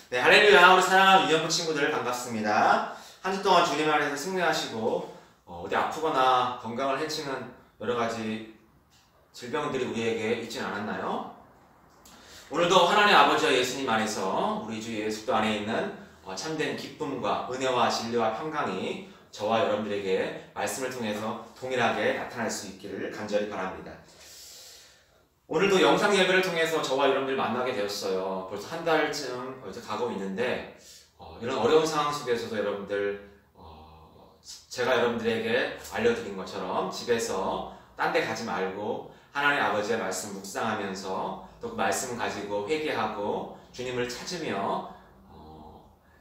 네, 할렐루야. 우리 사랑하는 유년부 친구들 반갑습니다. 한 주 동안 주님 안에서 승리하시고 어디 아프거나 건강을 해치는 여러 가지 질병들이 우리에게 있진 않았나요? 오늘도 하나님 아버지와 예수님 안에서 우리 주 예수 그리스도 안에 있는 참된 기쁨과 은혜와 진리와 평강이 저와 여러분들에게 말씀을 통해서 동일하게 나타날 수 있기를 간절히 바랍니다. 오늘도 영상 예배를 통해서 저와 여러분들 만나게 되었어요. 벌써 한 달쯤 이제 가고 있는데 이런 어려운 상황 속에서도 여러분들 제가 여러분들에게 알려드린 것처럼 집에서 딴 데 가지 말고 하나님 아버지의 말씀 묵상하면서 또 그 말씀 가지고 회개하고 주님을 찾으며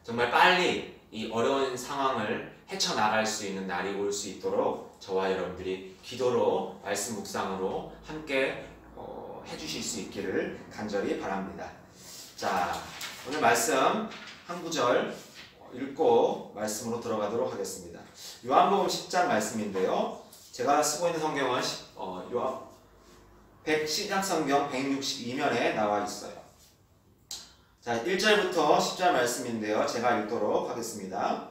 정말 빨리 이 어려운 상황을 헤쳐나갈 수 있는 날이 올 수 있도록 저와 여러분들이 기도로 말씀 묵상으로 함께 해주실 수 있기를 간절히 바랍니다. 자, 오늘 말씀 한 구절 읽고 말씀으로 들어가도록 하겠습니다. 요한복음 10장 말씀인데요. 제가 쓰고 있는 성경은 신약성경 162면에 나와 있어요. 자, 1절부터 10절 말씀인데요. 제가 읽도록 하겠습니다.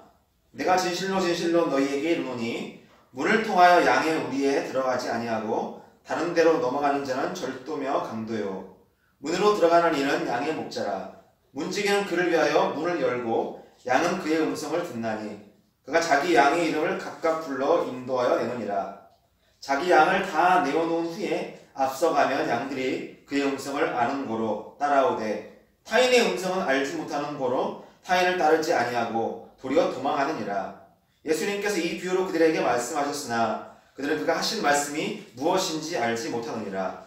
내가 진실로 진실로 너희에게 이르노니 문을 통하여 양의 우리에 들어가지 아니하고 다른 데로 넘어가는 자는 절도며 강도요 문으로 들어가는 이는 양의 목자라. 문지기는 그를 위하여 문을 열고 양은 그의 음성을 듣나니 그가 자기 양의 이름을 각각 불러 인도하여 내느니라. 자기 양을 다 내어놓은 후에 앞서가면 양들이 그의 음성을 아는 고로 따라오되 타인의 음성은 알지 못하는 고로 타인을 따르지 아니하고 도리어 도망하느니라. 예수님께서 이 비유로 그들에게 말씀하셨으나 그들은 그가 하신 말씀이 무엇인지 알지 못하느니라.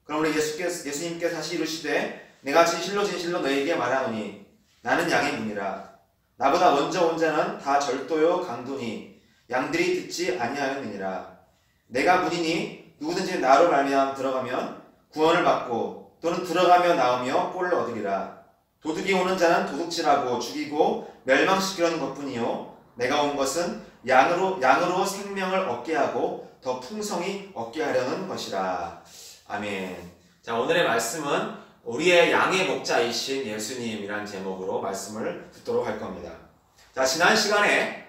그러므로 예수님께서 다시 이르시되 내가 진실로 진실로 너희에게 말하노니 나는 양의 문이라. 나보다 먼저 온 자는 다 절도요 강도니 양들이 듣지 아니하였느니라. 내가 문이니 누구든지 나로 말미암아 들어가면 구원을 받고 또는 들어가며 나오며 꼴을 얻으리라. 도둑이 오는 자는 도둑질하고 죽이고 멸망시키려는 것뿐이요 내가 온 것은 양으로 생명을 얻게 하고 더 풍성히 얻게 하려는 것이라. 아멘. 자, 오늘의 말씀은 우리의 양의 목자이신 예수님이란 제목으로 말씀을 듣도록 할 겁니다. 자, 지난 시간에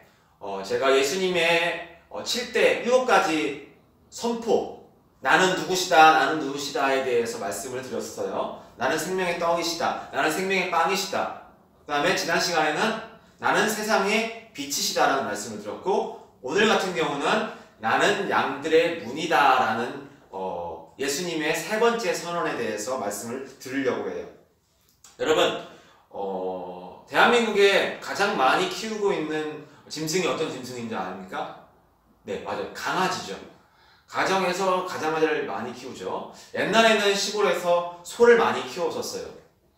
제가 예수님의 7가지 선포, 나는 누구시다에 대해서 말씀을 드렸어요. 나는 생명의 떡이시다. 나는 생명의 빵이시다. 그 다음에 지난 시간에는 나는 세상의 빛이시다라는 말씀을 드렸고, 오늘 같은 경우는 나는 양들의 문이다라는 예수님의 3번째 선언에 대해서 말씀을 드리려고 해요. 여러분, 대한민국에 가장 많이 키우고 있는 짐승이 어떤 짐승인지 아닙니까? 네, 맞아요. 강아지죠. 가정에서 강아지를 많이 키우죠. 옛날에는 시골에서 소를 많이 키웠었어요.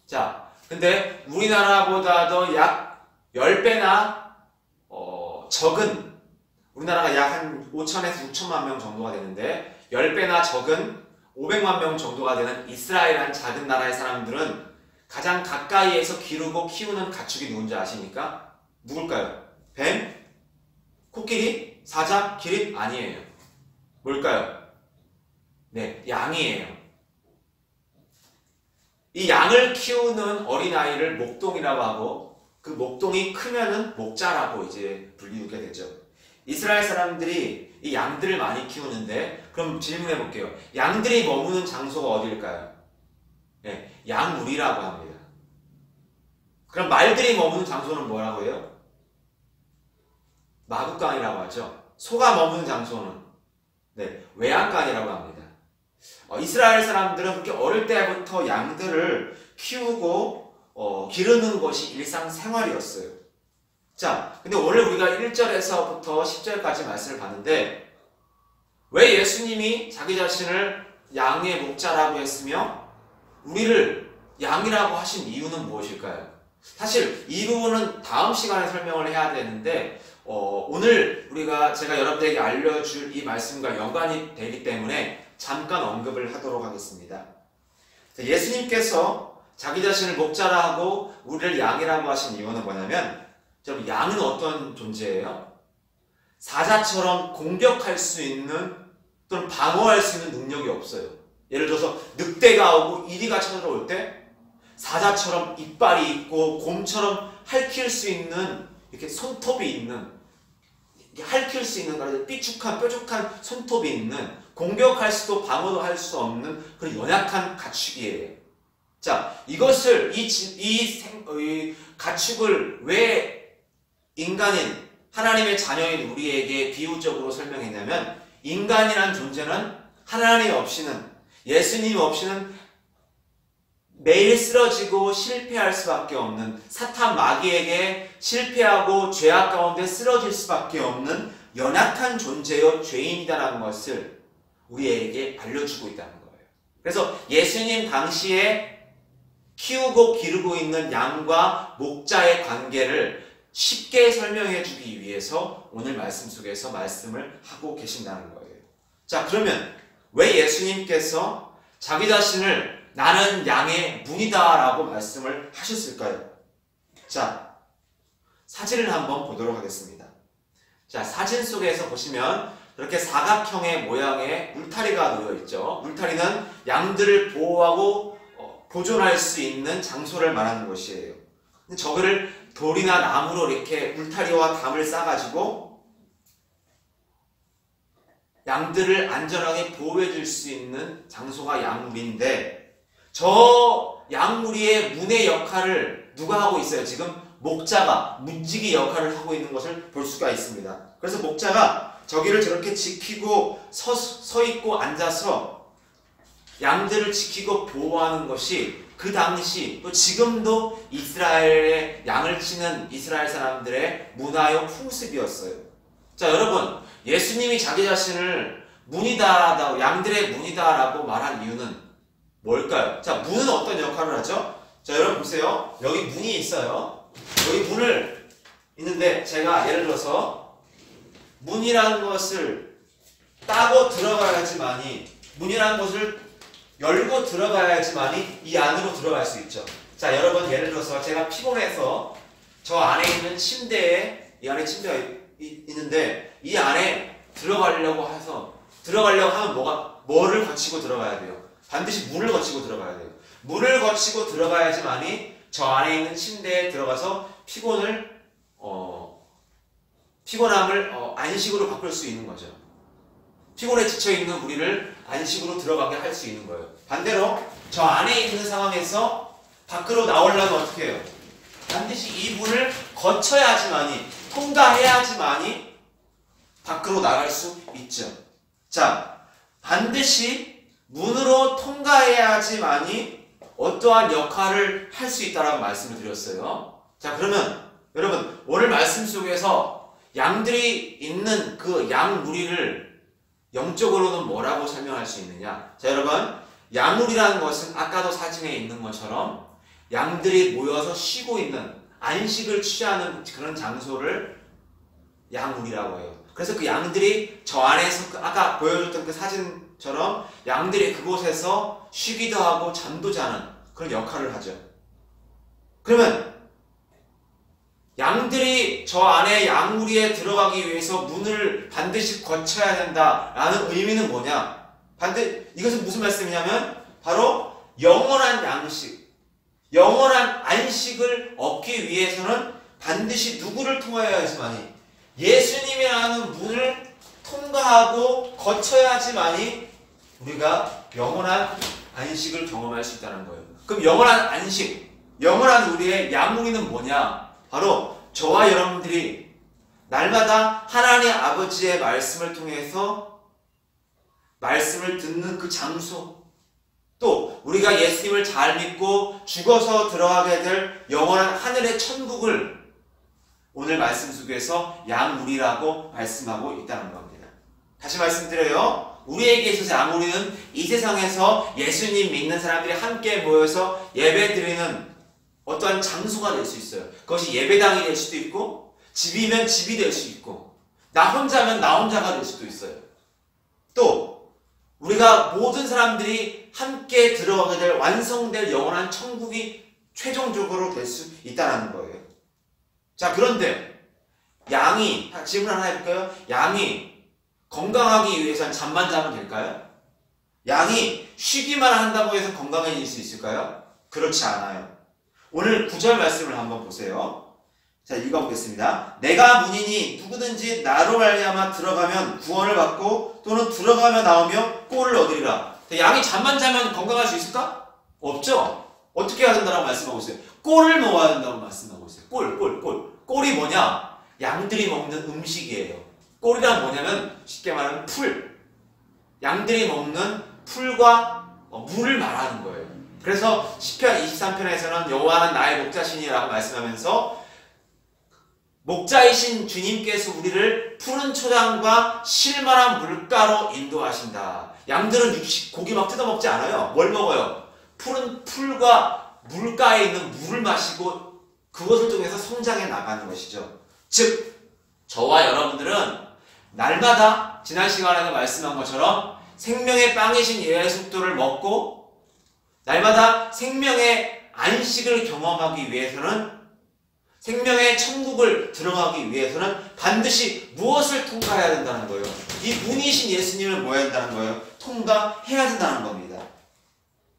자, 근데 우리나라보다도 약 10배나 적은, 우리나라가 약 한 5천에서 6천만 명 정도가 되는데 10배나 적은 500만 명 정도가 되는 이스라엘이라는 작은 나라의 사람들은 가장 가까이에서 기르고 키우는 가축이 누군지 아십니까? 누굴까요? 뱀? 코끼리? 사자? 기린? 아니에요. 뭘까요? 네, 양이에요. 이 양을 키우는 어린아이를 목동이라고 하고 그 목동이 크면은 목자라고 이제 불리우게 되죠. 이스라엘 사람들이 이 양들을 많이 키우는데, 그럼 질문해 볼게요. 양들이 머무는 장소가 어디일까요? 네, 양우리라고 합니다. 그럼 말들이 머무는 장소는 뭐라고 해요? 마구간이라고 하죠. 소가 머무는 장소는 네, 외양간이라고 합니다. 이스라엘 사람들은 그렇게 어릴 때부터 양들을 키우고 기르는 것이 일상생활이었어요. 자, 근데 오늘 우리가 1절에서부터 10절까지 말씀을 봤는데 왜 예수님이 자기 자신을 양의 목자라고 했으며 우리를 양이라고 하신 이유는 무엇일까요? 사실 이 부분은 다음 시간에 설명을 해야 되는데 오늘 제가 여러분들에게 알려줄 이 말씀과 연관이 되기 때문에 잠깐 언급을 하도록 하겠습니다. 예수님께서 자기 자신을 목자라 하고 우리를 양이라고 하신 이유는 뭐냐면, 여러분, 양은 어떤 존재예요? 사자처럼 공격할 수 있는 또는 방어할 수 있는 능력이 없어요. 예를 들어서 늑대가 오고 이리가 쳐들어올 때 사자처럼 이빨이 있고 곰처럼 핥힐 수 있는 이렇게 손톱이 있는 핥힐 수 있는 삐죽한 뾰족한 손톱이 있는 공격할 수도 방어도 할 수 없는 그런 연약한 가축이에요. 자, 이것을 이 가축을 왜 인간인 하나님의 자녀인 우리에게 비유적으로 설명했냐면 인간이란 존재는 하나님 없이는 예수님 없이는 매일 쓰러지고 실패할 수밖에 없는 사탄 마귀에게 실패하고 죄악 가운데 쓰러질 수밖에 없는 연약한 존재요 죄인이다라는 것을 우리에게 알려주고 있다는 거예요. 그래서 예수님 당시에 키우고 기르고 있는 양과 목자의 관계를 쉽게 설명해 주기 위해서 오늘 말씀 속에서 말씀을 하고 계신다는 거예요. 자, 그러면 왜 예수님께서 자기 자신을 나는 양의 문이다 라고 말씀을 하셨을까요? 자, 사진을 한번 보도록 하겠습니다. 자, 사진 속에서 보시면 이렇게 사각형의 모양의 울타리가 놓여 있죠. 울타리는 양들을 보호하고 보존할 수 있는 장소를 말하는 것이에요. 저거를 돌이나 나무로 이렇게 울타리와 담을 싸가지고 양들을 안전하게 보호해 줄 수 있는 장소가 양물인데 저 양무리의 문의 역할을 누가 하고 있어요? 지금 목자가 문지기 역할을 하고 있는 것을 볼 수가 있습니다. 그래서 목자가 저기를 저렇게 지키고 서 있고 앉아서 양들을 지키고 보호하는 것이 그 당시 또 지금도 이스라엘의 양을 치는 이스라엘 사람들의 문화요 풍습이었어요. 자, 여러분, 예수님이 자기 자신을 문이다, 양들의 문이다라고 말한 이유는 뭘까요? 자, 문은 어떤 역할을 하죠? 자, 여러분 보세요. 여기 문이 있어요. 여기 문을 있는데 제가 예를 들어서 문이라는 것을 따고 들어가야지만이 문이라는 것을 열고 들어가야지만이 이 안으로 들어갈 수 있죠. 자, 여러분 예를 들어서 제가 피곤해서 저 안에 있는 침대에 이 안에 침대가 있는데 이 안에 들어가려고 하면 뭐를 거치고 들어가야 돼요? 반드시 문을 거치고 들어가야 돼요. 문을 거치고 들어가야지만이 저 안에 있는 침대에 들어가서 피곤함을 안식으로 바꿀 수 있는 거죠. 피곤에 지쳐있는 우리를 안식으로 들어가게 할 수 있는 거예요. 반대로 저 안에 있는 상황에서 밖으로 나오려면 어떻게 해요? 반드시 이 문을 거쳐야지만이 통과해야지만이 밖으로 나갈 수 있죠. 자, 반드시 문으로 통과해야지만이 어떠한 역할을 할 수 있다라고 말씀을 드렸어요. 자, 그러면 여러분 오늘 말씀 속에서 양들이 있는 그 양무리를 영적으로는 뭐라고 설명할 수 있느냐? 자, 여러분 양무리라는 것은 아까도 사진에 있는 것처럼 양들이 모여서 쉬고 있는 안식을 취하는 그런 장소를 양무리라고 해요. 그래서 그 양들이 저 안에서 아까 보여줬던 그 사진처럼 양들이 그곳에서 쉬기도 하고 잠도 자는 그런 역할을 하죠. 그러면 양들이 저 안에 양무리에 들어가기 위해서 문을 반드시 거쳐야 된다라는 의미는 뭐냐? 이것은 무슨 말씀이냐면 바로 영원한 양식, 영원한 안식을 얻기 위해서는 반드시 누구를 통하여야지만이 예수님이라는 문을 통과하고 거쳐야지만이 우리가 영원한 안식을 경험할 수 있다는 거예요. 그럼 영원한 안식, 영원한 우리의 양무리는 뭐냐? 바로 저와 여러분들이 날마다 하나님 아버지의 말씀을 통해서 말씀을 듣는 그 장소, 또 우리가 예수님을 잘 믿고 죽어서 들어가게 될 영원한 하늘의 천국을 오늘 말씀 속에서 양무리라고 말씀하고 있다는 겁니다. 다시 말씀드려요. 우리에게 있어서 양무리는 이 세상에서 예수님 믿는 사람들이 함께 모여서 예배드리는 어떠한 장소가 될 수 있어요. 그것이 예배당이 될 수도 있고 집이면 집이 될 수 있고 나 혼자면 나 혼자가 될 수도 있어요. 또 우리가 모든 사람들이 함께 들어가게 될 완성될 영원한 천국이 최종적으로 될 수 있다는 거예요. 자, 그런데 양이 질문 하나 해볼까요? 양이 건강하기 위해서는 잠만 자면 될까요? 양이 쉬기만 한다고 해서 건강해질 수 있을까요? 그렇지 않아요. 오늘 9절 말씀을 한번 보세요. 자, 읽어보겠습니다. 내가 문이니 누구든지 나로 말미암아 들어가면 구원을 받고 또는 들어가며 나오며 꼴을 얻으리라. 양이 잠만 자면 건강할 수 있을까? 없죠. 어떻게 해야 된다고 말씀하고 있어요? 꼴을 먹어야 된다고 말씀하고 있어요. 꼴. 꼴이 뭐냐? 양들이 먹는 음식이에요. 꼴이란 뭐냐면 쉽게 말하면 풀. 양들이 먹는 풀과 물을 말하는 거예요. 그래서 시편 23편에서는 여호와는 나의 목자시니라고 말씀하면서 목자이신 주님께서 우리를 푸른 초장과 쉴만한 물가로 인도하신다. 양들은 육식, 고기 막 뜯어먹지 않아요. 뭘 먹어요? 푸른 풀과 물가에 있는 물을 마시고 그것을 통해서 성장해 나가는 것이죠. 즉, 저와 여러분들은 날마다 지난 시간에도 말씀한 것처럼 생명의 빵이신 예수 그리스도를 먹고 날마다 생명의 안식을 경험하기 위해서는 생명의 천국을 들어가기 위해서는 반드시 무엇을 통과해야 된다는 거예요? 이 문이신 예수님을 뭐 해야 된다는 거예요? 통과해야 된다는 겁니다.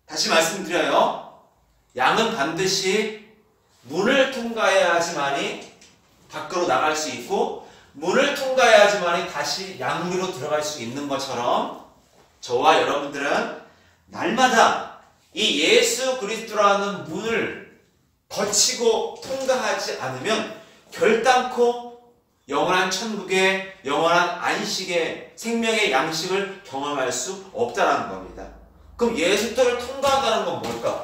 다시 말씀드려요. 양은 반드시 문을 통과해야지만이 밖으로 나갈 수 있고 문을 통과해야지만이 다시 양무리로 들어갈 수 있는 것처럼 저와 여러분들은 날마다 이 예수 그리스도라는 문을 거치고 통과하지 않으면 결단코 영원한 천국의 영원한 안식의 생명의 양식을 경험할 수 없다는 겁니다. 그럼 예수도를 통과한다는 건 뭘까?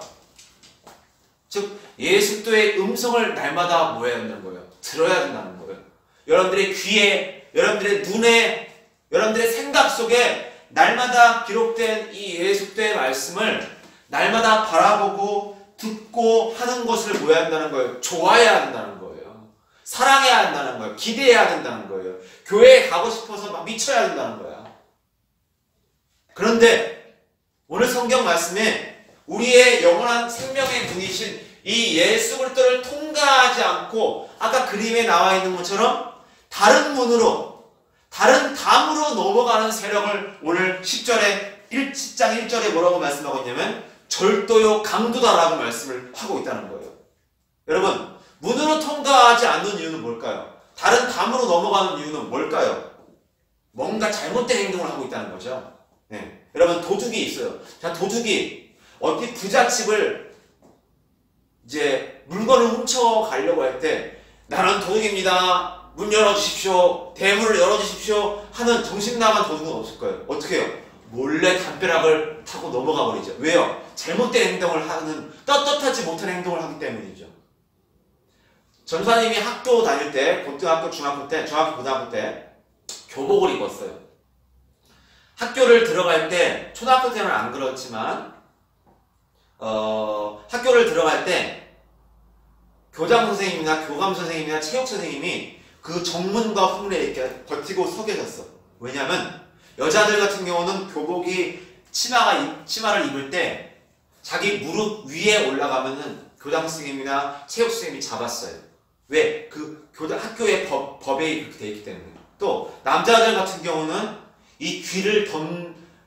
즉 예수도의 음성을 날마다 뭐 해야 된다는 거예요? 들어야 된다는 거예요. 여러분들의 귀에, 여러분들의 눈에, 여러분들의 생각 속에 날마다 기록된 이 예수도의 말씀을 날마다 바라보고 듣고 하는 것을 뭐 해야 한다는 거예요? 좋아해야 한다는 거예요. 사랑해야 한다는 거예요. 기대해야 된다는 거예요. 교회에 가고 싶어서 막 미쳐야 된다는 거야. 그런데 오늘 성경 말씀에 우리의 영원한 생명의 문이신 이 예수 그리스도를 통과하지 않고 아까 그림에 나와 있는 것처럼 다른 문으로 다른 담으로 넘어가는 세력을 오늘 10장 1절에 뭐라고 말씀하고 있냐면 절도요 강도다라고 말씀을 하고 있다는 거예요. 여러분, 문으로 통과하지 않는 이유는 뭘까요? 다른 담으로 넘어가는 이유는 뭘까요? 뭔가 잘못된 행동을 하고 있다는 거죠. 네. 여러분, 도둑이 있어요. 자, 도둑이 어디 부잣집을 이제 물건을 훔쳐가려고 할 때 나는 도둑입니다. 문 열어주십시오. 대문을 열어주십시오. 하는 정신 나간 도둑은 없을 거예요. 어떻게 해요? 몰래 담벼락을 타고 넘어가 버리죠. 왜요? 잘못된 행동을 하는, 떳떳하지 못한 행동을 하기 때문이죠. 전사님이 학교 다닐 때, 고등학교, 중학교 때, 중학교, 고등학교 때 교복을 입었어요. 학교를 들어갈 때, 초등학교 때는 안 그렇지만 학교를 들어갈 때 교장 선생님이나 교감 선생님이나 체육 선생님이 그 정문과 후문에 이렇게 버티고 서 계셨어. 왜냐면 여자들 같은 경우는 교복이 치마를 입을 때 자기 무릎 위에 올라가면은 교장 선생님이나 체육 선생님이 잡았어요. 왜? 그 학교의 법에 그렇게 되어 있기 때문에. 또 남자들 같은 경우는 이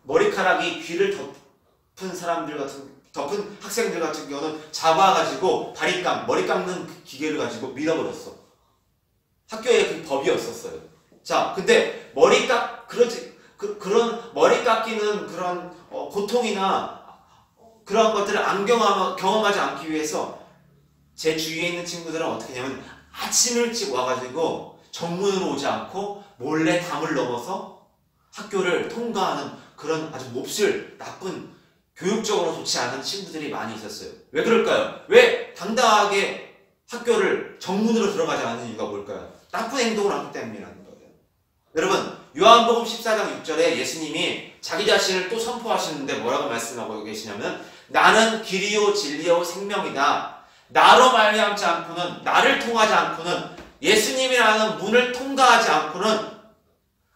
머리카락이 귀를 덮은 학생들 같은 경우는 잡아가지고 머리 깎는 그 기계를 가지고 밀어버렸어. 학교에 그 법이었었어요. 자, 근데 그런 머리 깎이는 그런 고통이나 그런 것들을 안 경험하지 않기 위해서 제 주위에 있는 친구들은 어떻게 하냐면 아침 일찍 와가지고 정문으로 오지 않고 몰래 담을 넘어서 학교를 통과하는 그런 아주 몹쓸 나쁜 교육적으로 좋지 않은 친구들이 많이 있었어요. 왜 그럴까요? 왜 당당하게 학교를 정문으로 들어가지 않는 이유가 뭘까요? 나쁜 행동을 하기 때문이라는 거예요. 여러분, 요한복음 14장 6절에 예수님이 자기 자신을 또 선포하시는데 뭐라고 말씀하고 계시냐면 나는 길이요 진리요 생명이다. 나로 말미암지 않고는, 나를 통하지 않고는, 예수님이라는 문을 통과하지 않고는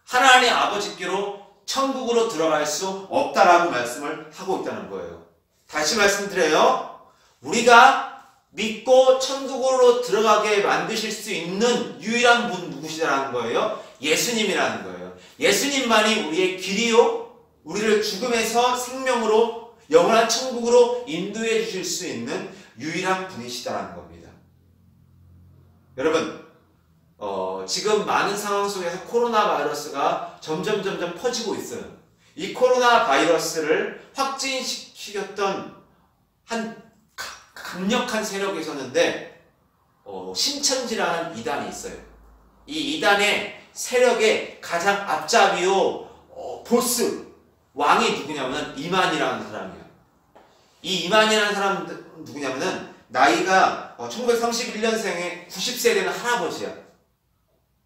하나님 아버지께로 천국으로 들어갈 수 없다라고 말씀을 하고 있다는 거예요. 다시 말씀드려요. 우리가 믿고 천국으로 들어가게 만드실 수 있는 유일한 분 누구시라는 거예요? 예수님이라는 거예요. 예수님만이 우리의 길이요, 우리를 죽음에서 생명으로 영원한 천국으로 인도해 주실 수 있는 유일한 분이시다라는 겁니다. 여러분, 지금 많은 상황 속에서 코로나 바이러스가 점점 퍼지고 있어요. 이 코로나 바이러스를 확진시켰던 한 강력한 세력이 있었는데 신천지라는 이단이 있어요. 이 이단의 세력의 가장 앞잡이요 보스 왕이 누구냐면 이만이라는 사람이에요. 이 이만이라는 사람 누구냐면은 나이가 1931년생의 90세 되는 할아버지야.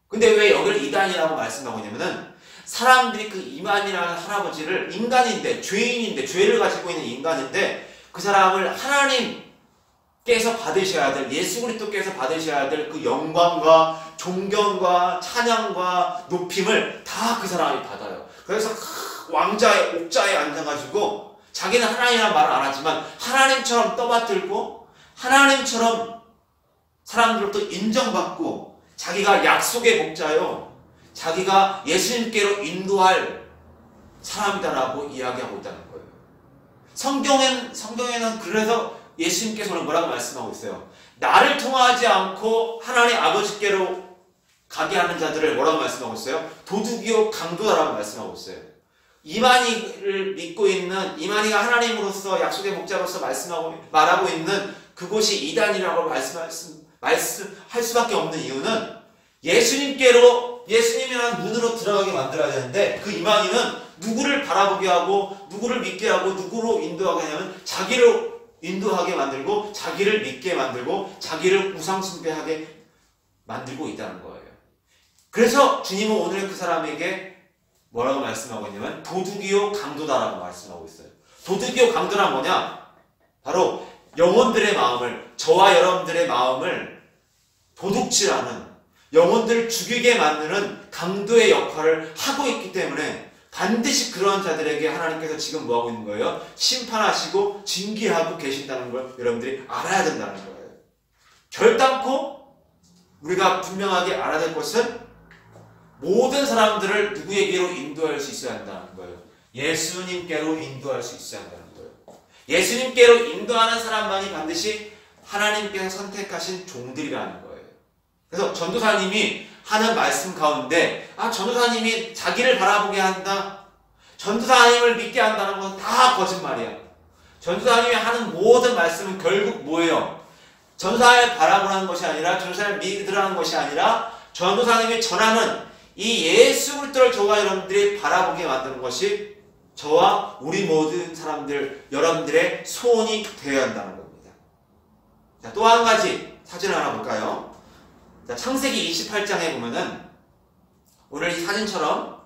근데 왜 여기를 이단이라고 말씀하고 있냐면은 사람들이 그 이만이라는 할아버지를 인간인데 죄인인데 죄를 가지고 있는 인간인데 그 사람을 하나님께서 받으셔야 될 예수 그리스도께서 받으셔야 될 그 영광과 존경과 찬양과 높임을 다 그 사람이 받아요. 그래서 왕자의 옥자에 앉아가지고 자기는 하나님이라는 말을 안 하지만 하나님처럼 떠받들고 하나님처럼 사람들로부터 인정받고 자기가 약속의 목자요 자기가 예수님께로 인도할 사람이다라고 이야기하고 있다는 거예요. 성경에는 그래서 예수님께서는 뭐라고 말씀하고 있어요? 나를 통하지 않고 하나님 아버지께로 가게 하는 자들을 뭐라고 말씀하고 있어요? 도둑이요 강도다라고 말씀하고 있어요. 이만희를 믿고 있는 이만희가 하나님으로서 약속의 목자로서 말하고 있는 그곳이 이단이라고 말씀할 수밖에 없는 이유는 예수님이라는 문으로 들어가게 만들어야 되는데 그 이만희는 누구를 바라보게 하고 누구를 믿게 하고 누구로 인도하게 하냐면 자기를 인도하게 만들고 자기를 믿게 만들고 자기를 우상 숭배하게 만들고 있다는 거예요. 그래서 주님은 오늘 그 사람에게 뭐라고 말씀하고 있냐면 도둑이요 강도다라고 말씀하고 있어요. 도둑이요 강도란 뭐냐? 바로 영혼들의 마음을 저와 여러분들의 마음을 도둑질하는 영혼들을 죽이게 만드는 강도의 역할을 하고 있기 때문에 반드시 그런 자들에게 하나님께서 지금 뭐하고 있는 거예요? 심판하시고 징계하고 계신다는 걸 여러분들이 알아야 된다는 거예요. 결단코 우리가 분명하게 알아야 될 것은 모든 사람들을 누구에게로 인도할 수 있어야 한다는 거예요. 예수님께로 인도할 수 있어야 한다는 거예요. 예수님께로 인도하는 사람만이 반드시 하나님께서 선택하신 종들이라는 거예요. 그래서 전도사님이 하는 말씀 가운데 전도사님이 자기를 바라보게 한다. 전도사님을 믿게 한다는 건 다 거짓말이야. 전도사님이 하는 모든 말씀은 결국 뭐예요? 전도사를 바라보라는 것이 아니라 전도사를 믿으라는 것이 아니라 전도사님이 전하는 이 예수 그리스도를 저와 여러분들이 바라보게 만드는 것이 저와 우리 모든 사람들 여러분들의 소원이 되어야 한다는 겁니다. 자, 또 한 가지 사진 하나 볼까요? 자, 창세기 28장에 보면은 오늘 이 사진처럼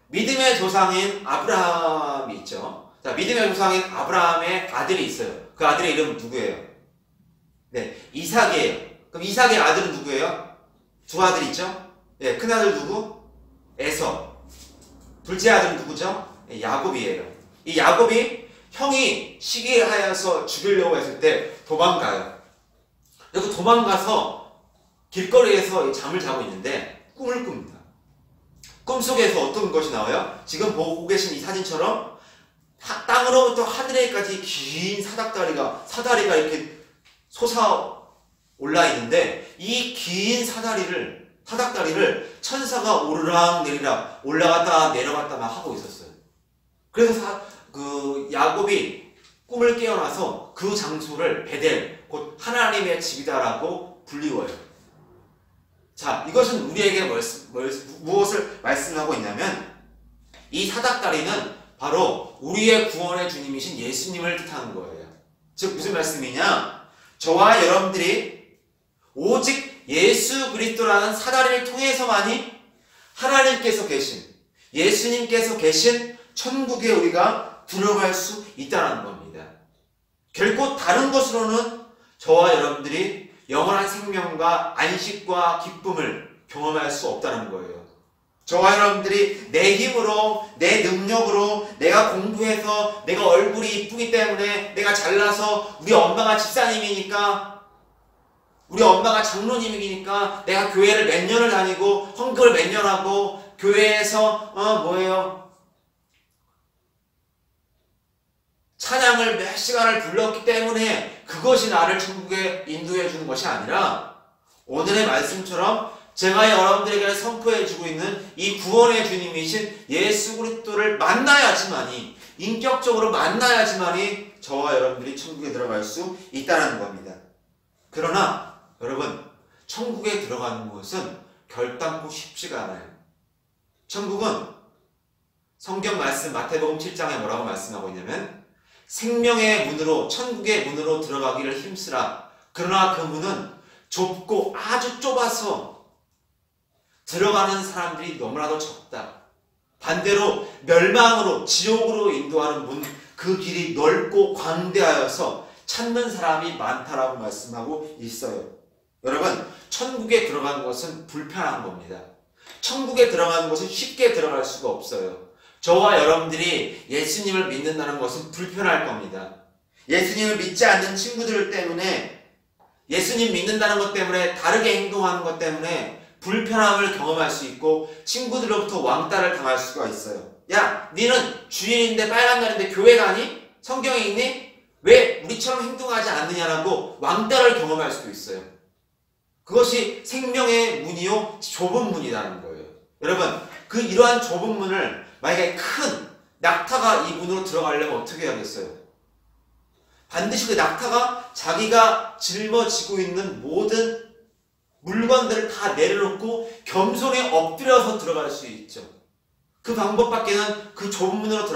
믿음의 조상인 아브라함이 있죠. 자, 믿음의 조상인 아브라함의 아들이 있어요. 그 아들의 이름은 누구예요? 네, 이삭이에요. 그럼 이삭의 아들은 누구예요? 두 아들 있죠? 네, 큰 아들 누구? 에서. 둘째 아들은 누구죠? 네, 야곱이에요. 이 야곱이 형이 시기하여서 죽이려고 했을 때 도망가요. 그리고 도망가서 길거리에서 잠을 자고 있는데 꿈을 꿉니다. 꿈속에서 어떤 것이 나와요? 지금 보고 계신 이 사진처럼 땅으로부터 하늘에까지 긴 사다리가 이렇게 솟아 올라 있는데 이 긴 사다리를 천사가 오르락 내리락 올라갔다 내려갔다 막 하고 있었어요. 그래서 그 야곱이 꿈을 깨어나서 그 장소를 베델 곧 하나님의 집이다라고 불리워요. 자, 이것은 우리에게 무엇을 말씀하고 있냐면 이 사닥다리는 바로 우리의 구원의 주님이신 예수님을 뜻하는 거예요. 즉 무슨 말씀이냐? 저와 여러분들이 오직 예수 그리스도라는 사다리를 통해서만이 하나님께서 계신 예수님께서 계신 천국에 우리가 들어갈 수 있다는 겁니다. 결코 다른 것으로는 저와 여러분들이 영원한 생명과 안식과 기쁨을 경험할 수 없다는 거예요. 저와 여러분들이 내 힘으로 내 능력으로 내가 공부해서 내가 얼굴이 이쁘기 때문에 내가 잘나서 우리 엄마가 집사님이니까 우리 엄마가 장로님이니까 내가 교회를 몇 년을 다니고 헌금을 몇 년 하고 교회에서 찬양을 몇 시간을 불렀기 때문에 그것이 나를 천국에 인도해 주는 것이 아니라 오늘의 말씀처럼 제가 여러분들에게 선포해주고 있는 이 구원의 주님이신 예수 그리스도를 만나야지만이, 인격적으로 만나야지만이 저와 여러분들이 천국에 들어갈 수 있다는 겁니다. 그러나 여러분, 천국에 들어가는 것은 결단코 쉽지가 않아요. 천국은 성경 말씀 마태복음 7장에 뭐라고 말씀하고 있냐면 생명의 문으로, 천국의 문으로 들어가기를 힘쓰라. 그러나 그 문은 좁고 아주 좁아서 들어가는 사람들이 너무나도 적다. 반대로 멸망으로, 지옥으로 인도하는 문, 그 길이 넓고 광대하여서 찾는 사람이 많다라고 말씀하고 있어요. 여러분, 천국에 들어가는 것은 불편한 겁니다. 천국에 들어가는 것은 쉽게 들어갈 수가 없어요. 저와 여러분들이 예수님을 믿는다는 것은 불편할 겁니다. 예수님을 믿지 않는 친구들 때문에, 예수님 믿는다는 것 때문에, 다르게 행동하는 것 때문에 불편함을 경험할 수 있고 친구들로부터 왕따를 당할 수가 있어요. 야, 니는 주일인데, 빨간 날인데 교회 가니? 성경에 있니? 왜 우리처럼 행동하지 않느냐라고 왕따를 경험할 수도 있어요. 그것이 생명의 문이요, 좁은 문이라는 거예요. 여러분, 이러한 좁은 문을 만약에 큰 낙타가 이 문으로 들어가려면 어떻게 해야겠어요? 반드시 그 낙타가 자기가 짊어지고 있는 모든 물건들을 다 내려놓고 겸손히 엎드려서 들어갈 수 있죠. 그 방법밖에는, 그 좁은 문으로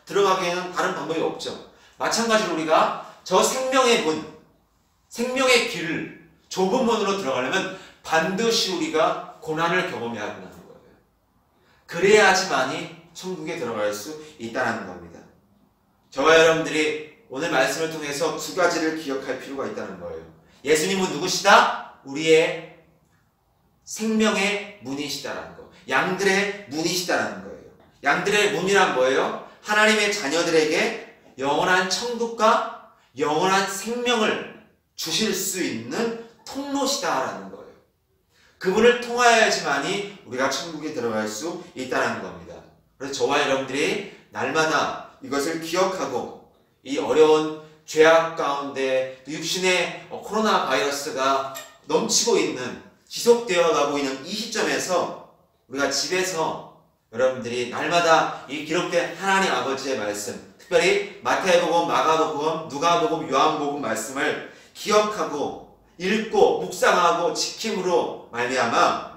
들어가기에는 다른 방법이 없죠. 마찬가지로 우리가 저 생명의 문, 생명의 길을 좁은 문으로 들어가려면 반드시 우리가 고난을 경험해야 한다는 거예요. 그래야지만이 천국에 들어갈 수 있다는 겁니다. 저와 여러분들이 오늘 말씀을 통해서 두 가지를 기억할 필요가 있다는 거예요. 예수님은 누구시다? 우리의 생명의 문이시다라는 거. 양들의 문이시다라는 거예요. 양들의 문이란 뭐예요? 하나님의 자녀들에게 영원한 천국과 영원한 생명을 주실 수 있는 통로시다라는 거예요. 그분을 통하여야지만이 우리가 천국에 들어갈 수 있다는 겁니다. 그래서 저와 여러분들이 날마다 이것을 기억하고, 이 어려운 죄악 가운데 육신의 코로나 바이러스가 넘치고 있는, 지속되어 가고 있는 이 시점에서 우리가 집에서 여러분들이 날마다 이 기록된 하나님 아버지의 말씀, 특별히 마태복음, 마가복음, 누가복음, 요한복음 말씀을 기억하고 읽고 묵상하고 지킴으로 말미암아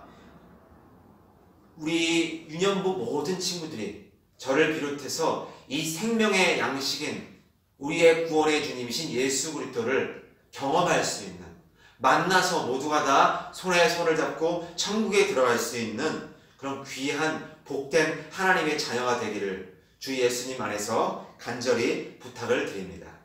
우리 유년부 모든 친구들이, 저를 비롯해서 이 생명의 양식인 우리의 구원의 주님이신 예수 그리스도를 경험할 수 있는, 만나서 모두가 다 손에 손을 잡고 천국에 들어갈 수 있는 그런 귀한 복된 하나님의 자녀가 되기를 주 예수님 안에서 간절히 부탁을 드립니다.